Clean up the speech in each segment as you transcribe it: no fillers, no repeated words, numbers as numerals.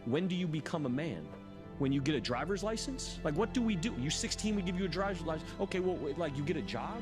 When do you become a man? When you get a driver's license? Like, what do we do? You're 16, we give you a driver's license. Okay, well, like, you get a job?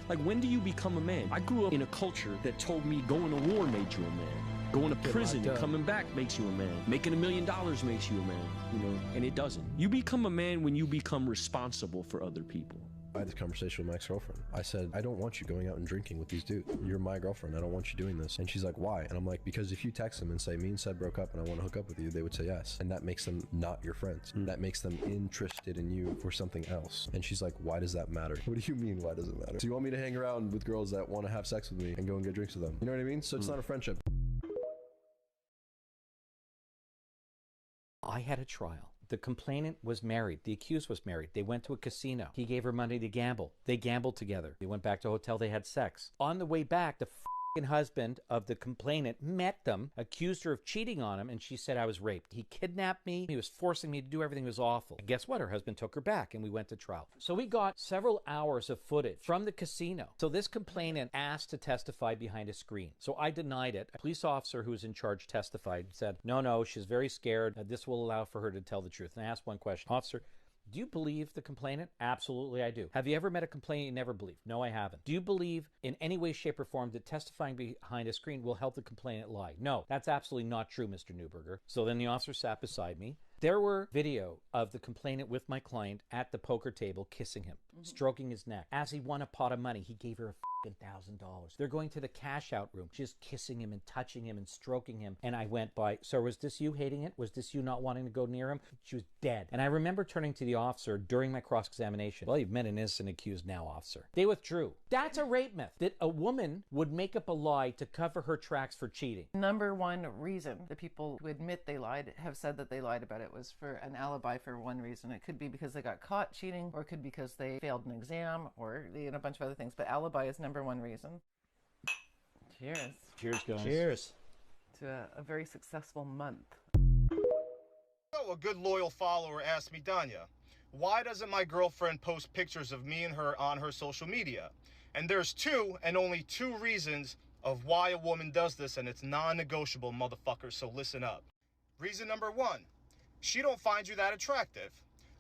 Like, when do you become a man? I grew up in a culture that told me going to war made you a man. Going to prison and coming back makes you a man. Making $1 million makes you a man, you know, and it doesn't. You become a man when you become responsible for other people. I had this conversation with my ex-girlfriend. I said, I don't want you going out and drinking with these dudes. You're my girlfriend. I don't want you doing this. And she's like, why? And I'm like, because if you text them and say, me and Seb broke up and I want to hook up with you, they would say yes. And that makes them not your friends. That makes them interested in you for something else. And she's like, why does that matter? What do you mean, why does it matter? So you want me to hang around with girls that want to have sex with me and go and get drinks with them? You know what I mean? So it's not a friendship. I had a trial. The complainant was married. The accused was married. They went to a casino. He gave her money to gamble. They gambled together. They went back to a hotel. They had sex. On the way back, the husband of the complainant met them, accused her of cheating on him, and she said I was raped. He kidnapped me. He was forcing me to do everything. It was awful. And guess what? Her husband took her back, and we went to trial. So we got several hours of footage from the casino. So this complainant asked to testify behind a screen. So I denied it. A police officer who was in charge testified and said, no, she's very scared. This will allow for her to tell the truth. And I asked one question. Officer, do you believe the complainant? Absolutely, I do. Have you ever met a complainant you never believed? No, I haven't. Do you believe in any way, shape, or form that testifying behind a screen will help the complainant lie? No, that's absolutely not true, Mr. Newberger. So then the officer sat beside me. There were video of the complainant with my client at the poker table kissing him, stroking his neck. As he won a pot of money, he gave her a $1,000. They're going to the cash out room, just kissing him and touching him and stroking him. And I went by, sir, was this you hating it? Was this you not wanting to go near him? She was dead. And I remember turning to the officer during my cross-examination. Well, you've met an innocent accused now, officer. They withdrew. That's a rape myth, that a woman would make up a lie to cover her tracks for cheating. Number one reason that people who admit they lied have said that they lied about it was for an alibi for one reason. It could be because they got caught cheating, or it could be because they failed an exam, or a bunch of other things. But alibi is number one reason. Cheers. Cheers, guys. Cheers. To a very successful month. So a good loyal follower asked me, Danya, why doesn't my girlfriend post pictures of me and her on her social media? And there's two and only two reasons of why a woman does this, and it's non-negotiable, motherfucker, so listen up. Reason number one, she don't find you that attractive.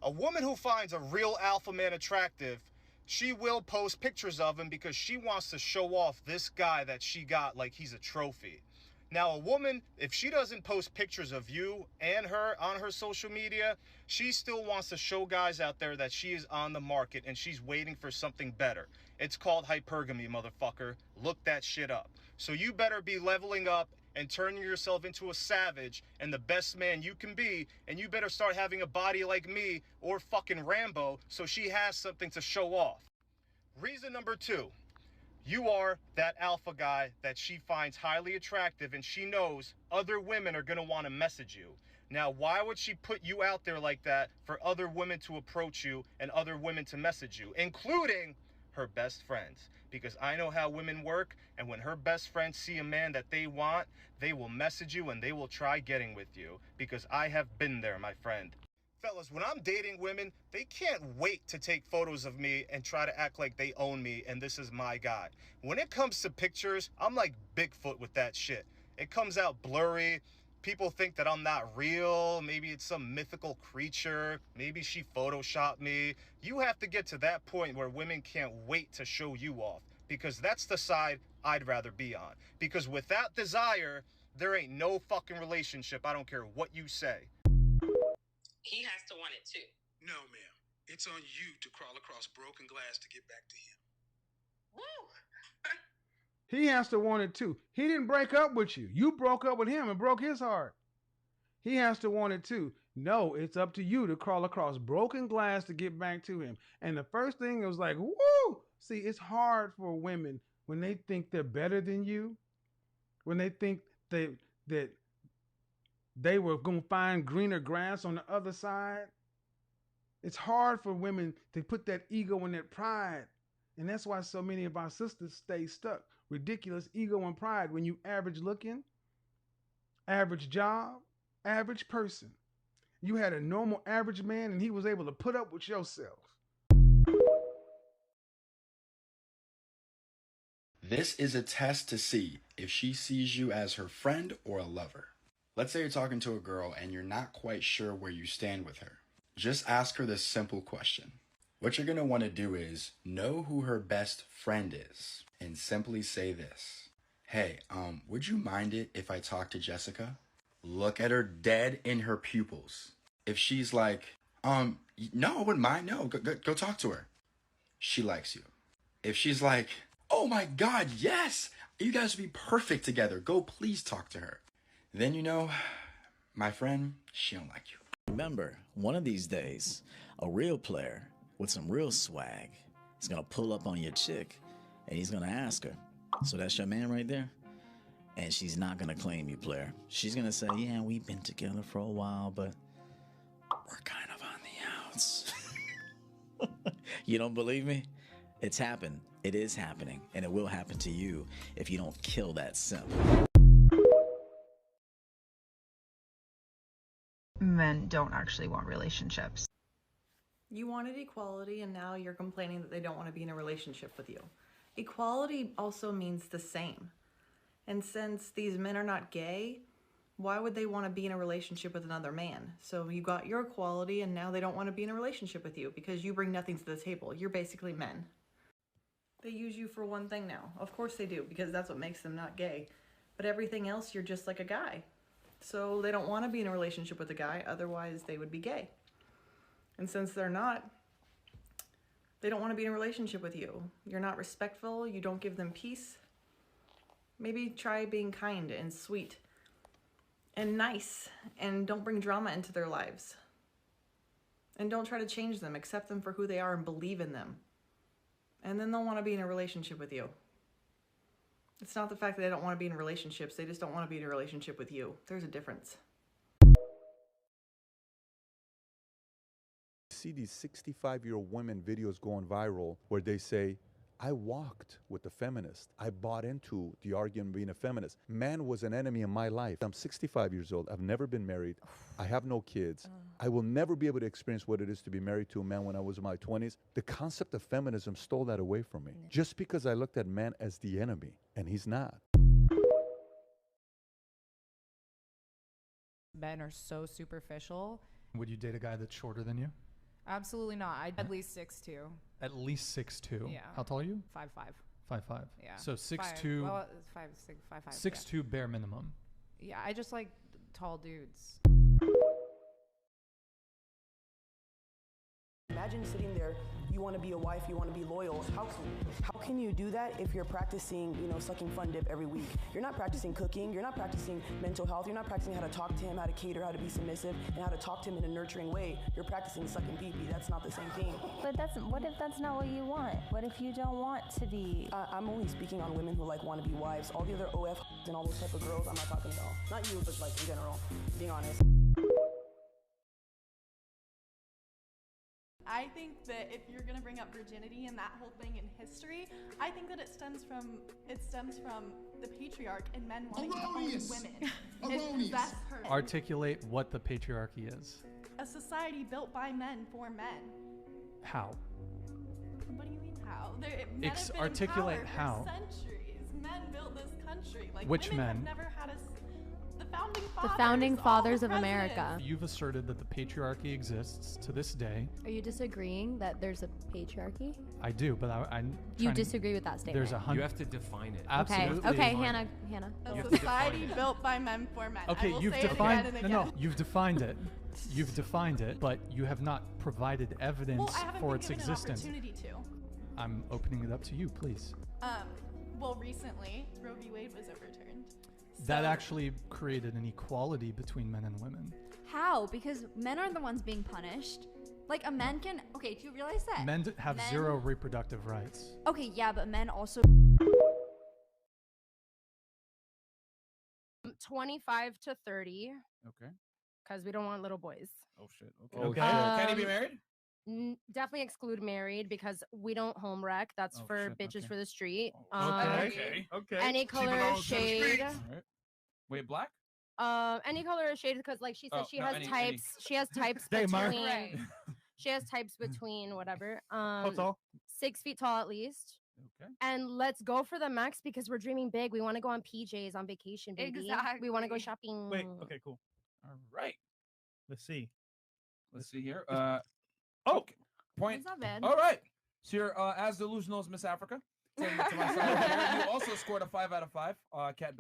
A woman who finds a real alpha man attractive, she will post pictures of him because she wants to show off this guy that she got like he's a trophy. Now, a woman, if she doesn't post pictures of you and her on her social media, she still wants to show guys out there that she is on the market and she's waiting for something better. It's called hypergamy, motherfucker. Look that shit up. So you better be leveling up and turning yourself into a savage and the best man you can be, and you better start having a body like me or fucking Rambo so she has something to show off. Reason number two, you are that alpha guy that she finds highly attractive, and she knows other women are going to want to message you. Now, why would she put you out there like that for other women to approach you and other women to message you, including her best friends? Because I know how women work, and when her best friends see a man that they want, they will message you and they will try getting with you, because I have been there, my friend. Fellas, when I'm dating women, they can't wait to take photos of me and try to act like they own me and this is my guy. When it comes to pictures, I'm like Bigfoot with that shit. It comes out blurry. People think that I'm not real. Maybe it's some mythical creature. Maybe she photoshopped me. You have to get to that point where women can't wait to show you off, because that's the side I'd rather be on. Because without desire, there ain't no fucking relationship. I don't care what you say. He has to want it too. No, ma'am. It's on you to crawl across broken glass to get back to him. Woo! He has to want it too. He didn't break up with you. You broke up with him and broke his heart. He has to want it too. No, it's up to you to crawl across broken glass to get back to him. And the first thing, it was like, woo! See, it's hard for women when they think they're better than you, when they think that they were going to find greener grass on the other side. It's hard for women to put that ego and that pride. And that's why so many of our sisters stay stuck. Ridiculous ego and pride. When you average looking, average job, average person. You had a normal average man and he was able to put up with yourself. This is a test to see if she sees you as her friend or a lover. Let's say you're talking to a girl and you're not quite sure where you stand with her. Just ask her this simple question. What you're going to want to do is know who her best friend is and simply say this. Hey, would you mind it if I talk to Jessica? Look at her dead in her pupils. If she's like, no, I wouldn't mind. No, go talk to her. She likes you. If she's like, oh my God, yes, you guys would be perfect together. Go please talk to her. Then you know, my friend, she don't like you. Remember, one of these days, a real player with some real swag is gonna pull up on your chick and he's gonna ask her, so that's your man right there? And she's not gonna claim you, player. She's gonna say, yeah, we've been together for a while, but we're kind of on the outs. You don't believe me? It's happened. It is happening. And it will happen to you if you don't kill that simp. Men don't actually want relationships. You wanted equality and now you're complaining that they don't want to be in a relationship with you. Equality also means the same. And since these men are not gay, why would they want to be in a relationship with another man? So you got your equality and now they don't want to be in a relationship with you because you bring nothing to the table. You're basically men. They use you for one thing now. Of course they do, because that's what makes them not gay. But everything else, you're just like a guy. So they don't want to be in a relationship with a guy, otherwise they would be gay. And since they're not, they don't want to be in a relationship with you. You're not respectful, you don't give them peace. Maybe try being kind and sweet and nice, and don't bring drama into their lives. And don't try to change them, accept them for who they are and believe in them. And then they'll want to be in a relationship with you. It's not the fact that they don't want to be in relationships, they just don't want to be in a relationship with you. There's a difference. See these 65-year-old women videos going viral where they say, I walked with the feminist. I bought into the argument of being a feminist. Man was an enemy in my life. I'm 65 years old. I've never been married. I have no kids. I will never be able to experience what it is to be married to a man when I was in my 20s. The concept of feminism stole that away from me. Just because I looked at man as the enemy, and he's not. Men are so superficial. Would you date a guy that's shorter than you? Absolutely not. I'd at least 6'2". At least 6'2". Yeah. How tall are you? 5'5". 5'5". Yeah. So 6'2". Well, 5'5". 6'2" yeah. bare minimum. Yeah, I just like tall dudes. Imagine sitting there, you want to be a wife, you want to be loyal. How can you do that if you're practicing, sucking fun dip every week? You're not practicing cooking, you're not practicing mental health, you're not practicing how to talk to him, how to cater, how to be submissive, and how to talk to him in a nurturing way. You're practicing sucking pee-pee. That's not the same thing. But what if that's not what you want? What if you don't want to be? I'm only speaking on women who want to be wives. All the other OF and all those type of girls, I'm not talking about. Not you, but in general, being honest. I think that if you're gonna bring up virginity and that whole thing in history, I think that it stems from the patriarch and men wanting to own women. That's her. Articulate what the patriarchy is. A society built by men for men. How? What do you mean how? Men have been articulate in power how. For centuries. Men built this country. Which women men? Have never had the founding fathers of presidents. America. You've asserted that the patriarchy exists to this day. Are you disagreeing that there's a patriarchy? I do, but I'm You disagree with that statement? There's a You have to define it. Absolutely. Okay, Hannah. A society built by men for men. Okay, I will you've say defined it again and no, again. you've defined it. You've defined it, but you have not provided evidence Well, I haven't for been its given existence. An opportunity to. I'm opening it up to you, please. Well, recently, Roe v. Wade was overturned. That actually created an equality between men and women. How? Because men are the ones being punished. Like a man can. Okay, do you realize that? Men have zero reproductive rights. Okay, yeah, but men also. 25 to 30. Okay. Because we don't want little boys. Oh shit. Okay. Okay. Can he be married? Definitely exclude married because we don't home wreck. That's for bitches okay. for the street. Okay. Any color or shade. All right. Wait, black? Any color or shade because, like she said, she has types. any. She has types between. She has types between whatever. How tall? 6 feet tall at least. Okay. And let's go for the max because we're dreaming big. We want to go on PJs on vacation, baby. We want to go Exactly. shopping. Wait. Okay. Cool. All right. Let's see. Let's see here. Oh, Okay. Point. It's not bad. All right. So you're as delusional as Miss Africa. To my side here. You also scored a 5 out of 5. Cat.